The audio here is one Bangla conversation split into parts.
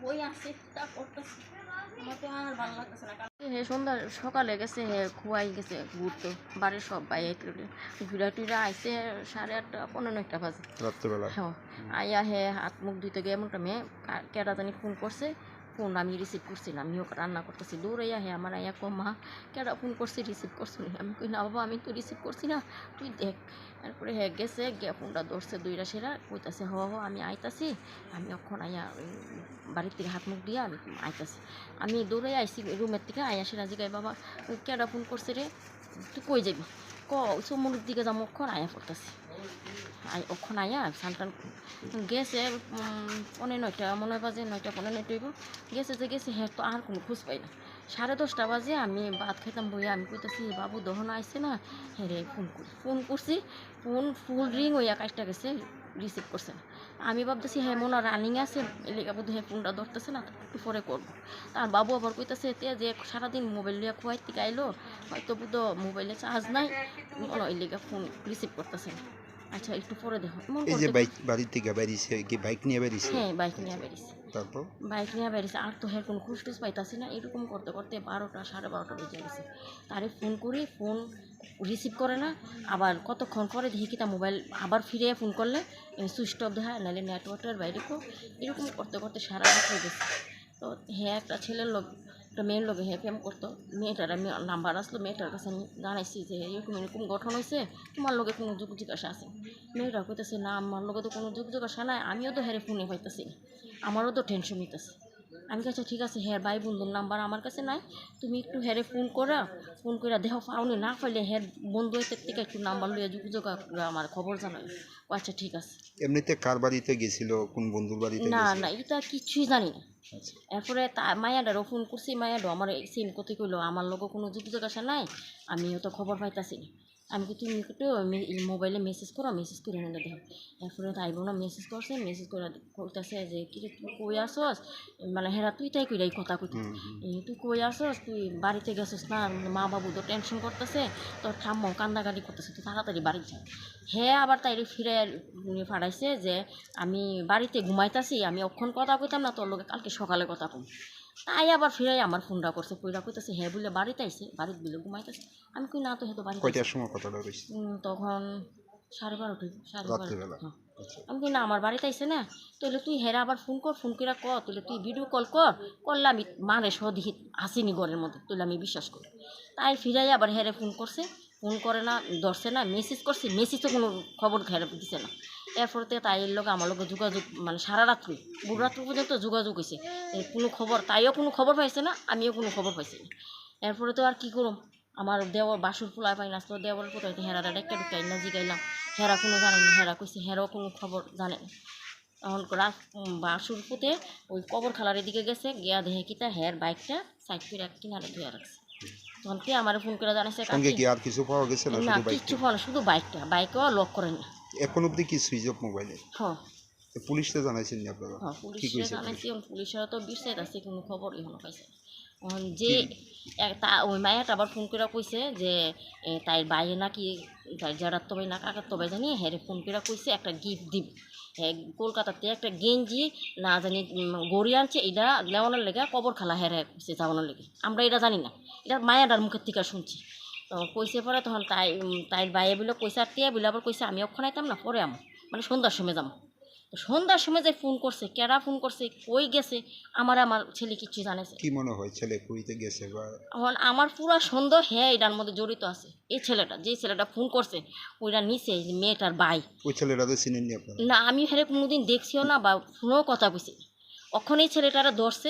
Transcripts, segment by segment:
বই আছে তা করতেছি, আমার তো আর ভালো লাগতেছে না। হে সন্ধ্যা সকালে গেছে, হে খুয়াই গেছে ঘুরতে, বাড়ির সব ভাই ঘুরা টুরা আইসে 8:30 15টা বাজে রাত্রেবেলা। হ্যাঁ, আইয়া হে হাত মুখ ধুইতে গিয়ে এমন টাইমে কেডা জানি ফোন করছে, ফোন আমি রিসিভ করছিলাম, আমিও রান্না করতেছি, দৌড়াইয়া হে আমার আইয়া কো মা কেডা ফোন করছি রিসিভ করছি, আমি কই না বাবা আমি তো রিসিভ করছি না, তুই দেখ। তারপরে হে গেছে গিয়া ফোনটা ধরছে দুইটা সেরা, কইতাছে হ হ আমি আইতাছি, আমি অক্ষণ আইয়া বাড়ির থেকে হাত মুখ দিয়া আমি আইতাছি। আমি দৌড়ে আইসি রুমের থেকে, আইয়া সেরা জিগাই বাবা কেডা ফোন করছে রে, তুই কই যাবি ক চমুনের দিকে যাবো, অক্ষণ আয়া পড়তাছি। অক্ষণ আয়া সানটান গেছে 9:30 মনে হয় বাজে, 9টা 15 হইব, গেছে যে গেছে, হ্যাঁ তো আর কোনো খোঁজ পাই না। 10:30 বাজে আমি ভাত খাইতাম বইয়া, আমি কইতাছি বাবু দহন আইসে না, হ্যাঁ রে ফোন করছি, ফোন ফুল রিং হইয়া কাজটা গেছে, রিসিভ করছে না। আমি ভাবতেছি হ্যাঁ মনে রানিং আছে, এলাকা বোধ হ্যাঁ ফোনটা ধরতেছে না, একটু পরে করবো। তার বাবু আবার কইতাছে যে সারাদিন মোবাইল লিয়া খুয়াই থেকে আইলো, হয়তো বুধ মোবাইলে চার্জ নাই, মনে হয় এলাকা ফোন রিসিভ করতেছে না। আচ্ছা একটু পরে দেখো। এই যে বাড়ি থেকে বেরিয়েছে কি বাইক নিয়ে বেরিয়েছে? হ্যাঁ বাইক নিয়ে বেরিয়েছে। তারপর বাইক নিয়ে বেরিয়েছে, আর তো হ্যাঁ কোনো খোঁজ টোজ পাইতাছি না। এরকম করতে করতে 12টা 12:30 বেজে গেছে। তারে ফোন করি, ফোন রিসিভ করে না, আবার কতক্ষণ পরে দেখি কি তা মোবাইল আবার ফিরে ফোন করলে সুইচ অফ দেখা, নাহলে নেটওয়ার্কের বাইরে কো, এরকম করতে করতে সারা রাত হয়ে গেছে। তো হ্যাঁ একটা ছেলের লোক, একটা মেয়ের লোকে হ্যাঁ প্রেম করতো, মেয়েটার আমি নাম্বার আসলো, মেয়েটার কাছে আমি জানাইছি যে এরকম এরকম গঠন হয়েছে, তোমার লোকে কোনো যোগ জিজ্ঞাসা আছে? মেয়েটা কইতেছে না আমার লোকে তো কোনো যোগ জিজ্ঞাসা নাই, আমিও তো হেরে ফোনে পাইতেছি, আমারও তো টেনশন নিতেছে। আমি কাছে ঠিক আছে, হ্যাঁ ভাই বন্ধুর নাম্বার আমার কাছে নাই, তুমি একটু হেরে ফোন করে দেহ পাওনি, না পাইলে হ্যাঁ বন্ধু থেকে একটু নাম্বার লইয়া যোগাযোগ আমার খবর জানাই। ও আচ্ছা ঠিক আছে। এমনিতে কার বাড়িতে গেছিল, কোন বন্ধুর বাড়িতে না গেছিল? না এটা কিছুই জানি না। এরপরে মায়াডারও ফোন করছি, মায়াডাও আমার সেম কথা কইলো আমার লোক কোনো যোগাযোগ আসা নাই, আমিও তো খবর পাইতাছি না। আমি কি তুমি একটু মোবাইলে মেসেজ করো, মেসেজ করে নিলে দেখো। এরপরে তাই বোনা মেসেজ করছে, মেসেজ করে কইতাছে যে কি রে তুই কই আসস, মানে হেরা তুই তাই কইরাই কথা কইতে, তুই কই আসস, তুই বাড়িতে গেছিস না, মা বাবু তো টেনশন করতেছে, তোর ঠাম্মাও কান্দাকাটি করতেছে, তুই তাড়াতাড়ি বাড়ি যা। হ্যাঁ আবার তাই ফিরে ফাড়াইছে যে আমি বাড়িতে ঘুমাইতাছি, আমি অক্ষণ কথা কইতাম না, তোর লোকে কালকে সকালে কথা কম। তাই আবার ফিরাই আমার ফোনটা করছে, কইরা কইতাছে হ্যাঁ বলে বাড়িতে আইসে, বাড়িতে বলে ঘুমাইতেছে। আমি কই না তো হ্যাঁ তো বাড়িতে। কয়টার সময় কথাটা হইছে? তখন 12:30 রাত্রিবেলা। হ্যাঁ। আমি কই না আমার বাড়িতে আইসে না, তাহলে তুই হেরা আবার ফোন কর, ফোন করে কর, তাহলে তুই ভিডিও কল করলে আমি মানে সদিহি আসিনি ঘরের মধ্যে, তাহলে আমি বিশ্বাস করি। তাই ফিরাই আবার হেরে ফোন করছে, ফোন করে না, ধরছে না, মেসেজ করছি, মেসেজ তো কোনো খবর ঘেরে দিছে না। এরপরতে তাই এর লোক আমার লোক যোগাযোগ, মানে সারা রাত্রি ভোররাত্রি পর্যন্ত যোগাযোগ হয়েছে, কোনো খবর, তাইও কোনো খবর পাইছে না, আমিও কোনো খবর পাইছি না। এরপরে তো আর কী করুম, আমার দেওয়ার বাসুর ফুলায় পাই না, তো দেওয়ার কোথায় হেরাটা একটা ঢুকাই না জিগাইলাম, হেরা কোনো জানেনি, হেরা কইছে হেরাও কোনো খবর জানে না। তখন রাত বাসুর পুঁতে ওই কবর খালারের দিকে গেছে, গিয়া দেখে কিতা হের বাইকটা সাইড করে এক কিনারে ধুয়ে রাখছে। তখন কি আমার ফোন করে জানাইছে কি আর কিছু পাওয়া গেছে না? না কিচ্ছু পাওয়া না, শুধু বাইকও লক করে না। এখন অবধি কি সুইচ অফ মোবাইলে? হ্যাঁ পুলিশকে জানাইছেন নি আপনারা? হ্যাঁ পুলিশে জানাইছি, পুলিশের তো বিশ্বাস আছে, কোনো খবর এখনো পাইছে যে ওই মায়াটা আবার ফোন করে কইছে যে তাই বাইরে নাকি তাই জারাত্ত ভাই না কাকাত্ত ভাই জানি হ্যাঁ ফোন করে কইছে একটা গিফট দিব, হ্যাঁ কলকাতাতে একটা গেঞ্জি না জানি গড়ি আনছে, এটা লেওয়ানোর লেগে কবর খালা হ্যাঁ কইছে যাওয়ানোর লেগে, আমরা এটা জানি না, এটা মায়াটার মুখের থেকে শুনছি। তো কইছে পরে তখন তাই বাইরে বলে কইছে আর টিয়া বলে আবার কইছে আমি ওখানে আইতাম না, পরে আমো মানে সন্ধ্যার সময় যাবো। সন্ধ্যার সময় যে ফোন করছে, কেরা ফোন করছে, কই গেছে, আমার ছেলে কিচ্ছু জানেছে। কি মনে হয় ছেলে কইতে গেছে? বা এখন আমার পুরো সন্দেহ হ্যাঁ এটার মধ্যে জড়িত আছে, এই ছেলেটা যে ছেলেটা ফোন করছে ওইটা নিচে মেয়েটার ভাই। ওই ছেলেটা তো চিনেন নি আপনারা? না আমি হ্যাঁ কোনোদিন দেখছিও না বা ফোনেও কথা কইছি, অখন এই ছেলেটারা ধরছে,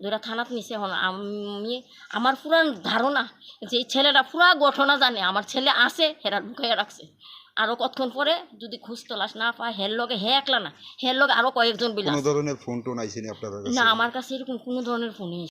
ধরা থানাত নিছে। এখন আমি আমার পুরা ধারণা যে এই ছেলেটা পুরা ঘটনা জানে, আমার ছেলে আছে হেরা ঢুকাইয়া রাখছে। আরও কতক্ষণ পরে যদি খোঁজ তলাশ না পায়, হের লগে হে একলা না, হের লগে আরও কয়েকজন বিলা। কোনো ধরনের ফোন টোন আইসেনি আপনার কাছে? না আমার কাছে এরকম কোনো ধরনের ফোনই